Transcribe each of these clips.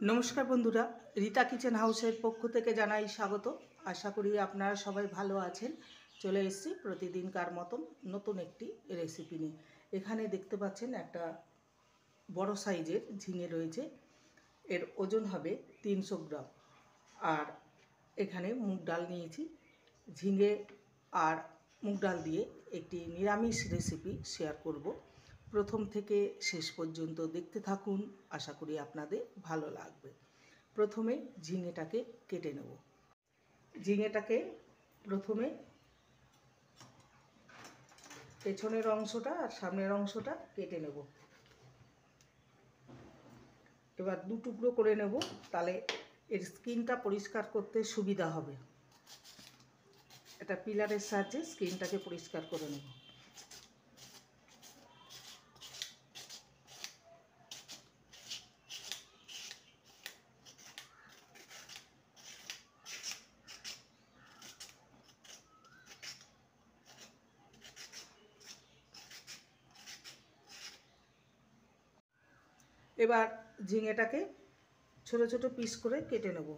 নমস্কার বন্ধুরা, রীতা কিচেন হাউসের পক্ষ থেকে জানাই স্বাগত। আশা করি আপনারা সবাই ভালো আছেন। চলে এসেছি প্রতিদিনকার মতন নতুন একটি রেসিপি নিয়ে। এখানে দেখতে পাচ্ছেন একটা বড় সাইজের ঝিঙে রয়েছে। এর ওজন হবে 300 গ্রাম। আর এখানে মুগ ডাল নিয়েছি। ঝিঙে আর মুগ ডাল দিয়ে একটি নিরামিষ রেসিপি শেয়ার করব। প্রথম থেকে শেষ পর্যন্ত দেখতে থাকুন, আশা করি আপনাদের ভালো লাগবে। প্রথমে ঝিঙেটাকে কেটে নেব। ঝিঙেটাকে প্রথমে পেছনের অংশটা আর সামনের অংশটা কেটে নেব। এবার দু টুকরো করে নেব, তাহলে এর স্কিনটা পরিষ্কার করতে সুবিধা হবে। এটা পিলারের সাহায্যে স্কিনটাকে পরিষ্কার করে নেব। এবার ঝিঙেটাকে ছোট ছোট পিস করে কেটে নেব।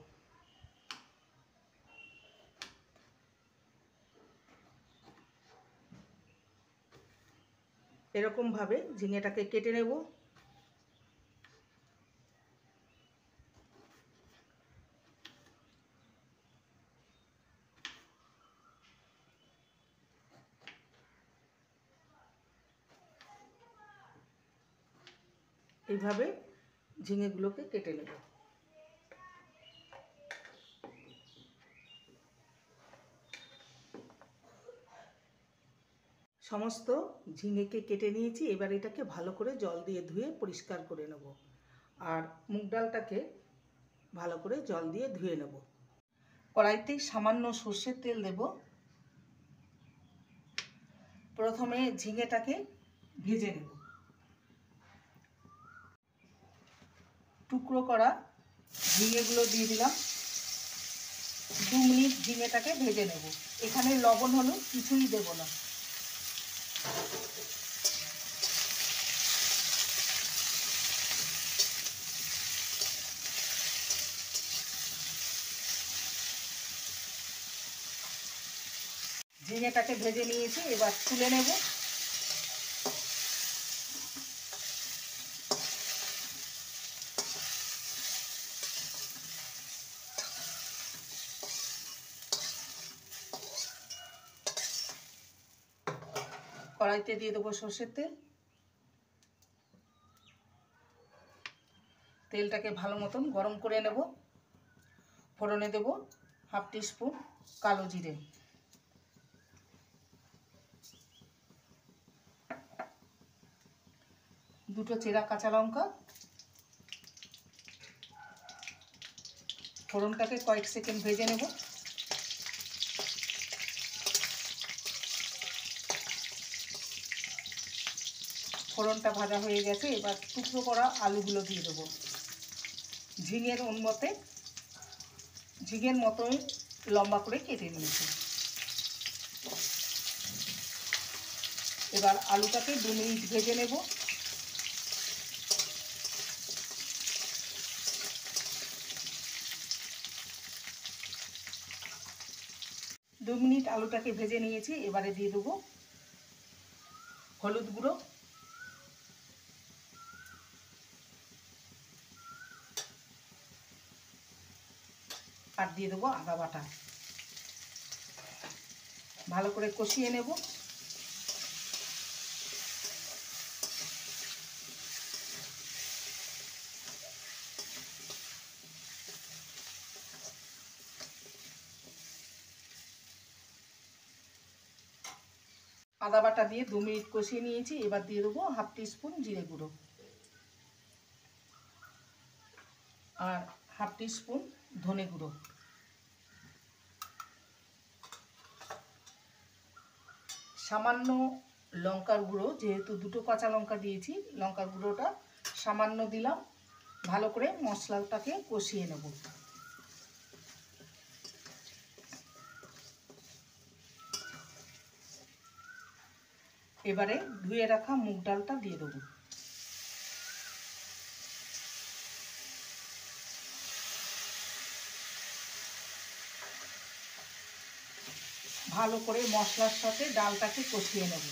এরকমভাবে ঝিঙেটাকে কেটে নেব। এইভাবে ঝিঙেগুলোকে কেটে নেব। সমস্ত ঝিঙেকে কেটে নিয়েছি। এবার এটাকে ভালো করে জল দিয়ে ধুয়ে পরিষ্কার করে নেব। আর মুগ ডালটাকে ভালো করে জল দিয়ে ধুয়ে নেব। কড়াইতে সামান্য সর্ষের তেল দেব। প্রথমে ঝিঙেটাকে ভেজে নেব। টুকরো করা ঝিঙেগুলো দিয়ে দিলাম। 2 মিনিট ঝিঙেটাকে ভেজে নেব। এখানে লবণ হলুদ কিছুই দেব না। ঝিঙেটাকে ভেজে নিয়েছি, এবার তুলে নেব। কড়াইতে দিয়ে দেবো সর্ষের তেল। তেলটাকে ভালো মতন গরম করে নেব। ফোড়নে দেব 1/2 টিস্পুন কালো জিরে, দুটো চেরা কাঁচা লঙ্কা। ফোড়নটাকে কয়েক সেকেন্ড ভেজে নেব। ফোড়নটা ভাজা হয়ে গেছে। এবার টুকরো করা আলুগুলো দিয়ে দেবো। ঝিঙের মতোই লম্বা করে কেটে নিয়েছি। এবার আলুটাকে 2 মিনিট ভেজে নেব। দু মিনিট আলুটাকে ভেজে নিয়েছি। এবারে দিয়ে দেবো হলুদ গুঁড়ো, আর দিয়ে দেবো আদা বাটা। ভালো করে কষিয়ে নেব। আদা বাটা দিয়ে 2 মিনিট কষিয়ে নিয়েছি। এবার দিয়ে দেবো 1/2 টিস্পুন জিরে গুঁড়ো আর 1/2 টিস্পুন ধনে গুঁড়ো। সামান্য লঙ্কার গুঁড়ো, যেহেতু দুটো কাঁচা লঙ্কা দিয়েছি, লঙ্কার গুঁড়োটা সামান্য দিলাম। ভালো করে মশলাটাকে কষিয়ে নেব। এবারে ধুয়ে রাখা মুগ ডালটা দিয়ে দেবো। ভালো করে মশলার সাথে ডালটাকে কষিয়ে নেব।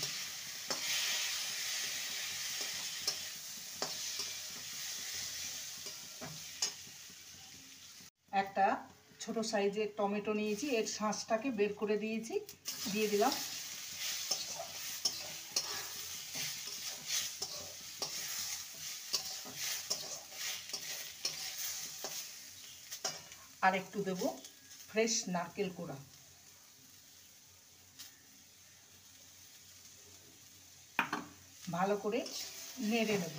একটা ছোট সাইজের টমেটো নিয়েছি, এর শাঁসটাকে বের করে দিয়েছি, দিয়ে দিলাম। আর একটু দেব ফ্রেশ নারকেল কোড়া। ভালো করে নেড়ে নেব।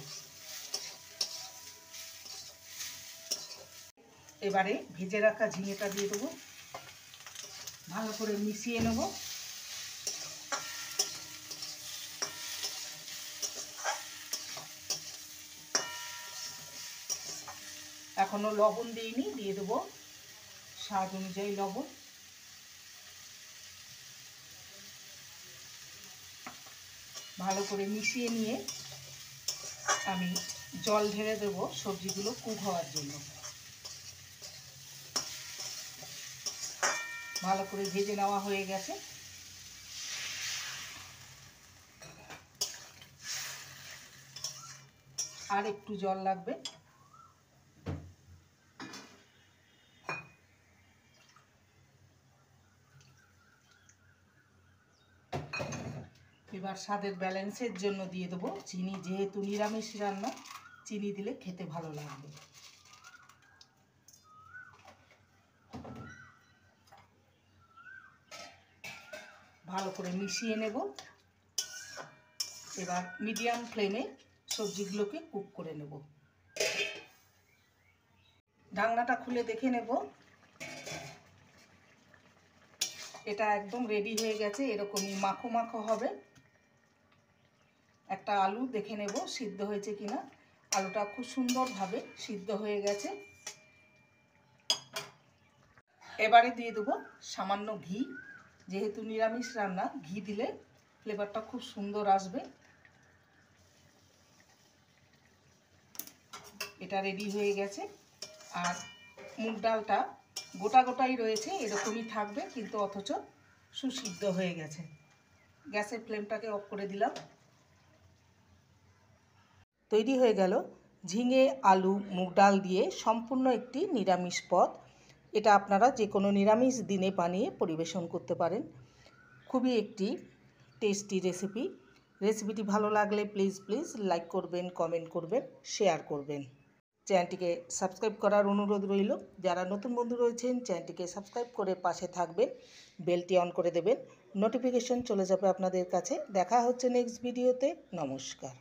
এবারে ভেজে রাখা ঝিঙেটা দিয়ে দেবো, ভালো করে মিশিয়ে নেব। এখনো লবণ দিইনি, দিয়ে দেবো স্বাদ অনুযায়ী লবণ। ভালো করে মিশিয়ে নিয়ে আমি জল ঢেলে দেব সবজিগুলো কুক হওয়ার জন্য। ভালো করে ভেজে নেওয়া হয়ে গেছে। আর একটু জল লাগবে। এবার স্বাদের ব্যালেন্সের জন্য দিয়ে দেবো চিনি, যেহেতু নিরামিষ রান্না চিনি দিলে খেতে ভালো লাগবে। ভালো করে মিশিয়ে নেব। এবার মিডিয়াম ফ্লেমে সবজিগুলোকে কুক করে নেব। ঢাকনাটা খুলে দেখে নেব। এটা একদম রেডি হয়ে গেছে, এরকমই মাখো মাখো হবে। একটা আলু দেখে নেব সিদ্ধ হয়েছে কিনা। আলুটা খুব সুন্দরভাবে সিদ্ধ হয়ে গেছে। এবারে দিয়ে দেবো সামান্য ঘি, যেহেতু নিরামিষ রান্না ঘি দিলে ফ্লেভারটা খুব সুন্দর আসবে। এটা রেডি হয়ে গেছে। আর মুগ ডালটা গোটা গোটাই রয়েছে, এরকমই থাকবে, কিন্তু অথচ সুসিদ্ধ হয়ে গেছে। গ্যাসের ফ্লেমটাকে অফ করে দিলাম। তৈরি হয়ে গেল ঝিঙে আলু মুগ ডাল দিয়ে সম্পূর্ণ একটি নিরামিষ পদ। এটা আপনারা যে কোনো নিরামিষ দিনে বানিয়ে পরিবেশন করতে পারেন। খুবই একটি টেস্টি রেসিপি। রেসিপিটি ভালো লাগলে প্লিজ লাইক করবেন, কমেন্ট করবেন, শেয়ার করবেন। চ্যানেলটিকে সাবস্ক্রাইব করার অনুরোধ রইল। যারা নতুন বন্ধু রয়েছেন চ্যানেলটিকে সাবস্ক্রাইব করে পাশে থাকবেন, বেলটি অন করে দেবেন, নোটিফিকেশন চলে যাবে আপনাদের কাছে। দেখা হচ্ছে নেক্সট ভিডিওতে। নমস্কার।